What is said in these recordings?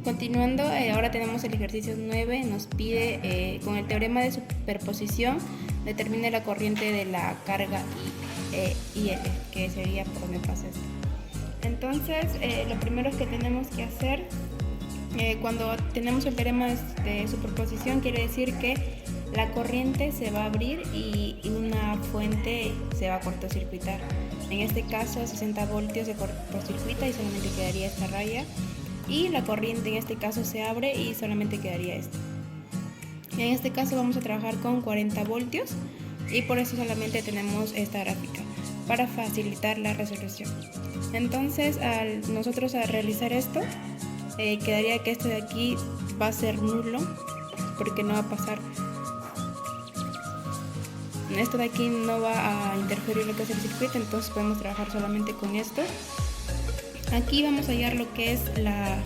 Continuando, ahora tenemos el ejercicio 9, nos pide con el teorema de superposición determine la corriente de la carga IL, que sería por donde pasa esto. Entonces, lo primero que tenemos que hacer cuando tenemos el teorema de superposición quiere decir que la corriente se va a abrir y una fuente se va a cortocircuitar. En este caso 60 voltios se cortocircuita y solamente quedaría esta raya, y la corriente en este caso se abre y solamente quedaría esto. En este caso vamos a trabajar con 40 voltios y por eso solamente tenemos esta gráfica para facilitar la resolución. Entonces nosotros al realizar esto quedaría que esto de aquí va a ser nulo porque no va a pasar, esto de aquí no va a interferir lo que es el circuito, entonces podemos trabajar solamente con esto. Aquí vamos a hallar lo que es la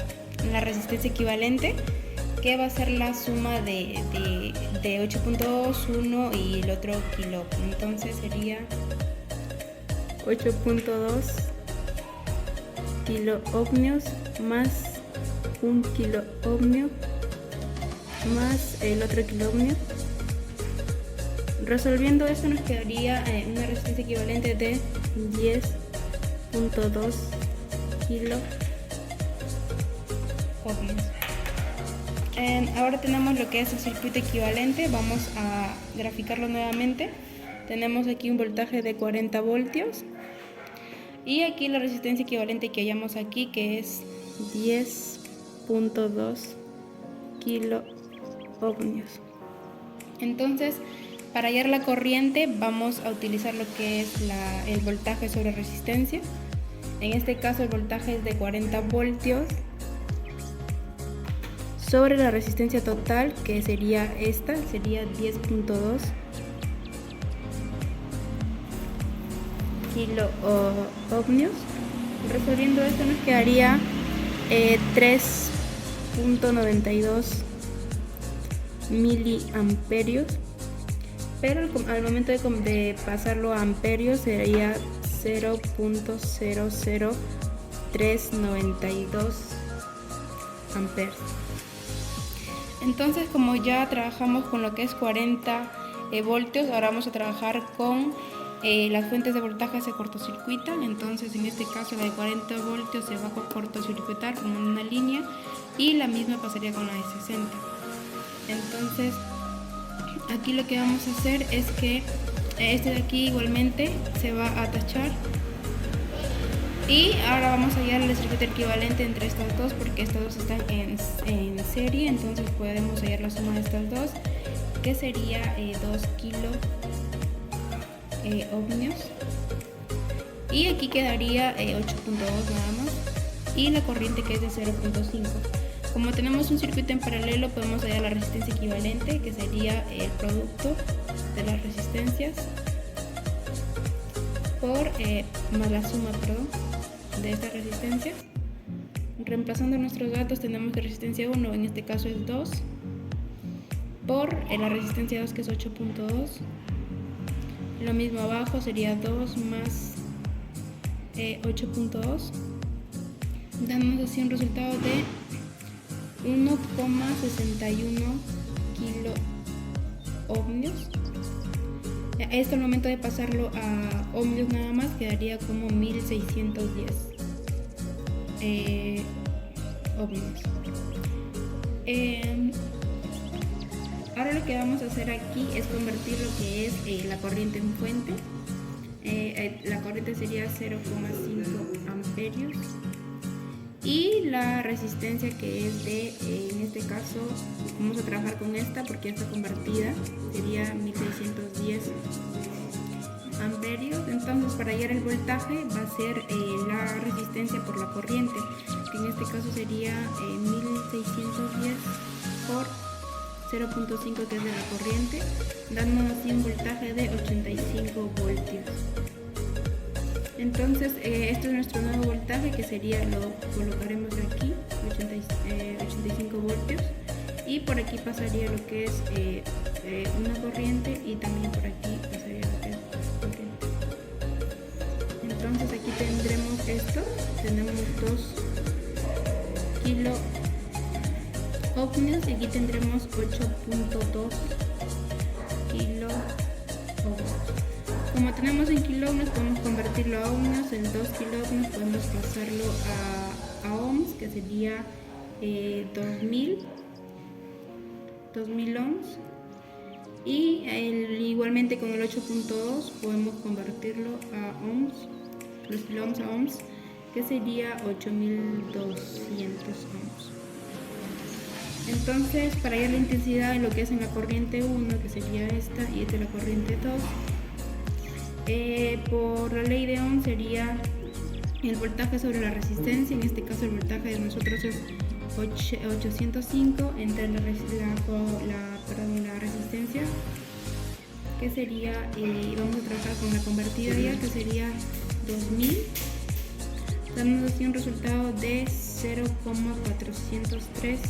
resistencia equivalente, que va a ser la suma de 8.2, 1 y el otro kilo. Entonces sería 8.2 kilo ohmios más 1 kilo ohmio más el otro kilo ohmio. Resolviendo esto nos quedaría una resistencia equivalente de 10.2 kilo ohmios. Ahora tenemos lo que es el circuito equivalente, vamos a graficarlo nuevamente. Tenemos aquí un voltaje de 40 voltios y aquí la resistencia equivalente que hallamos aquí, que es 10.2 kilo ohmios. Entonces, para hallar la corriente vamos a utilizar lo que es el voltaje sobre resistencia. En este caso el voltaje es de 40 voltios sobre la resistencia total, que sería esta, sería 10.2 kilo ohmios. Resolviendo esto nos quedaría 3.92 miliamperios, pero al momento de pasarlo a amperios sería 0.00392 amperes. Entonces, como ya trabajamos con lo que es 40 voltios, ahora vamos a trabajar con las fuentes de voltaje se cortocircuitan. Entonces, en este caso la de 40 voltios se va a cortocircuitar como en una línea y la misma pasaría con la de 60. Entonces, aquí lo que vamos a hacer es que este de aquí igualmente se va a tachar. Y ahora vamos a hallar el circuito equivalente entre estas dos, porque estas dos están en serie, entonces podemos hallar la suma de estas dos, que sería 2 kilo ohmios. Y aquí quedaría 8.2 nada más, y la corriente que es de 0.5. Como tenemos un circuito en paralelo, podemos hallar la resistencia equivalente, que sería el producto de las resistencias por más la suma, de estas resistencias. Reemplazando nuestros datos tenemos que resistencia 1, en este caso es 2, por la resistencia 2, que es 8.2. Lo mismo abajo sería 2 más 8.2, dándonos así un resultado de 1,61 kilo ohmios. Esto al momento de pasarlo a ohmios nada más quedaría como 1610 ohmios. Ahora lo que vamos a hacer aquí es convertir lo que es la corriente en fuente. La corriente sería 0,5 amperios y la resistencia, que es en este caso vamos a trabajar con esta porque ya está convertida, sería 1610 amperios. Entonces, para hallar el voltaje va a ser la resistencia por la corriente, que en este caso sería 1610 por 0.5, que es de la corriente, dándonos así un voltaje de 85 voltios. Entonces, este es nuestro nuevo voltaje, que sería, lo colocaremos aquí, 85 voltios, y por aquí pasaría lo que es una corriente, y también por aquí pasaría lo que es corriente. Entonces aquí tendremos esto, tenemos 2 kilo ohmios y aquí tendremos 8.2 kilo ohmios. Como tenemos en kilo ohmios, podemos convertirlo a ohmios. En 2 kilo ohmios podemos pasarlo a ohms, que sería 2000 ohms. Y igualmente con el 8.2 podemos convertirlo a ohms, los kilo ohms a ohms, que sería 8200 ohms. Entonces, para hallar la intensidad de lo que es en la corriente 1, que sería esta, y esta es la corriente 2, por la ley de Ohm sería el voltaje sobre la resistencia. En este caso el voltaje de nosotros es 805 entre la resistencia, que sería, vamos a trabajar con la convertida ya, que sería 2000, dándonos así un resultado de 0,403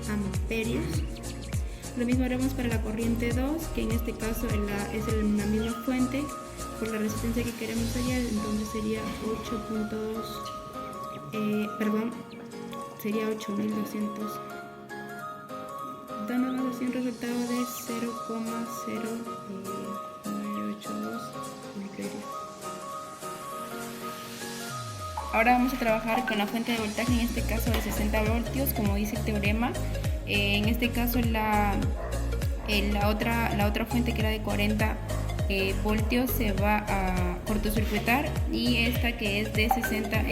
amperios. Lo mismo haremos para la corriente 2, que en este caso es la misma fuente por la resistencia que queremos hallar, entonces sería 8200, dándonos así un resultado de 0,0982 amperios. Ahora vamos a trabajar con la fuente de voltaje, en este caso de 60 voltios, como dice el teorema. En este caso la otra fuente, que era de 40 voltios, se va a cortocircuitar, y esta, que es de 60,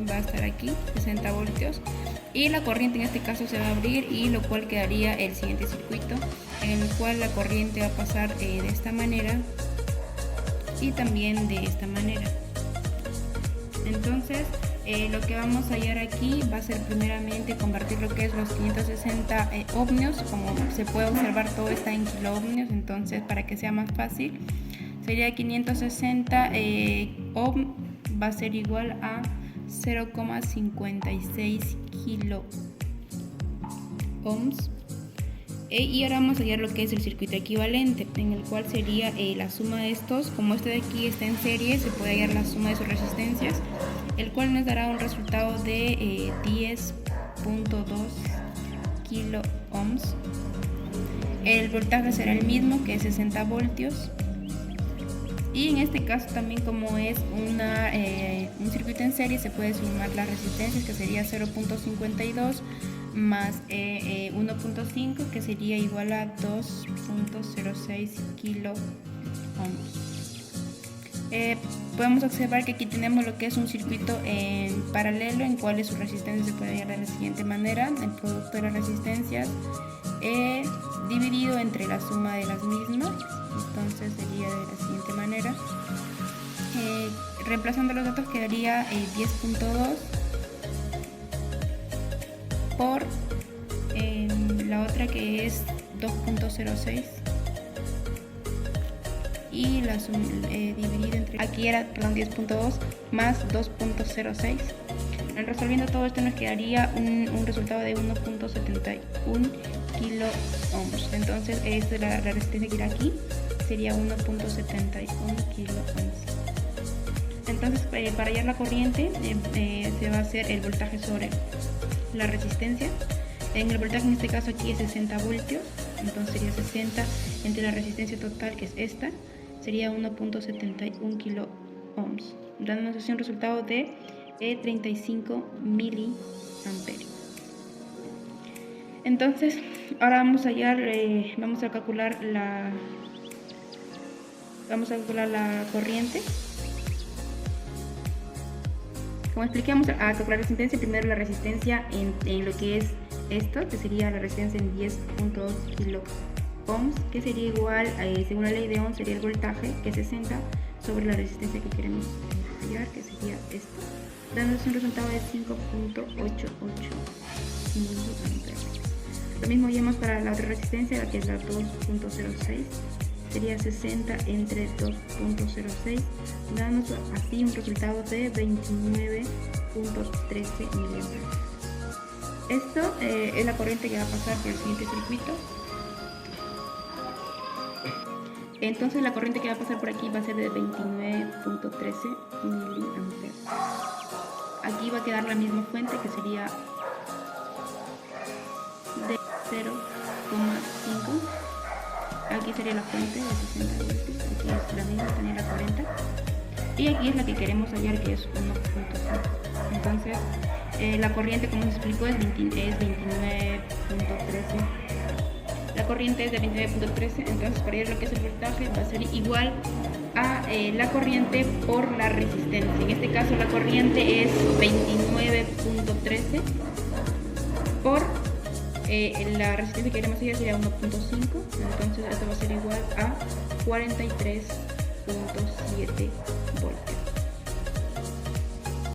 va a estar aquí, 60 voltios, y la corriente en este caso se va a abrir, y lo cual quedaría el siguiente circuito, en el cual la corriente va a pasar de esta manera y también de esta manera. Entonces lo que vamos a hallar aquí va a ser primeramente convertir lo que es los 560 ohmios. Como se puede observar, todo está en kilo ohmios, entonces para que sea más fácil sería 560 ohm va a ser igual a 0,56 kilo ohms. Y ahora vamos a hallar lo que es el circuito equivalente, en el cual sería la suma de estos. Como este de aquí está en serie, se puede hallar la suma de sus resistencias, el cual nos dará un resultado de 10.2 kilo ohms. El voltaje será el mismo, que es 60 voltios. Y en este caso también, como es un circuito en serie, se puede sumar las resistencias, que sería 0.52 más 1.5, que sería igual a 2.06 kilo ohms. Podemos observar que aquí tenemos lo que es un circuito en paralelo, en cual su resistencia se puede hallar de la siguiente manera: el producto de las resistencias dividido entre la suma de las mismas. Entonces sería de la siguiente manera. Reemplazando los datos, quedaría 10.2 por la otra, que es 2.06, y la suma dividida entre, aquí era 10.2 más 2.06. Resolviendo todo esto nos quedaría un resultado de 1.71 kilo ohms. Entonces esta es la resistencia que irá aquí, sería 1.71 kilo ohms. Entonces para hallar la corriente se va a hacer el voltaje sobre la resistencia. En el voltaje, en este caso aquí, es 60 voltios, entonces sería 60 entre la resistencia total, que es esta, sería 1.71 kilo ohms, dándonos así un resultado de 35 miliamperios. Entonces ahora vamos a hallar, vamos a calcular la corriente. Como expliqué, vamos a calcular la resistencia. Primero la resistencia en lo que es esto, que sería la resistencia en 10.2 kilo ohms, que sería igual, según la ley de Ohm, sería el voltaje, que es 60, sobre la resistencia que queremos hallar, que sería esto, dándonos un resultado de 5.88 miliamperes. Lo mismo hallamos para la otra resistencia, la que es la 2.06, sería 60 entre 2.06, dándonos así un resultado de 29.13 miliamperes. Esto es la corriente que va a pasar por el siguiente circuito. Entonces la corriente que va a pasar por aquí va a ser de 29.13 miliamperes. Aquí va a quedar la misma fuente, que sería de 0,5. Aquí sería la fuente de 60 voltios, aquí es la misma, también la 40. Y aquí es la que queremos hallar, que es 1.5. Entonces, la corriente, como se explicó, es 29.13. La corriente es de 29.13, entonces para hallar lo que es el voltaje va a ser igual a la corriente por la resistencia. En este caso la corriente es 29.13 por la resistencia que queremos hallar sería 1.5, entonces esto va a ser igual a 43.7 voltios.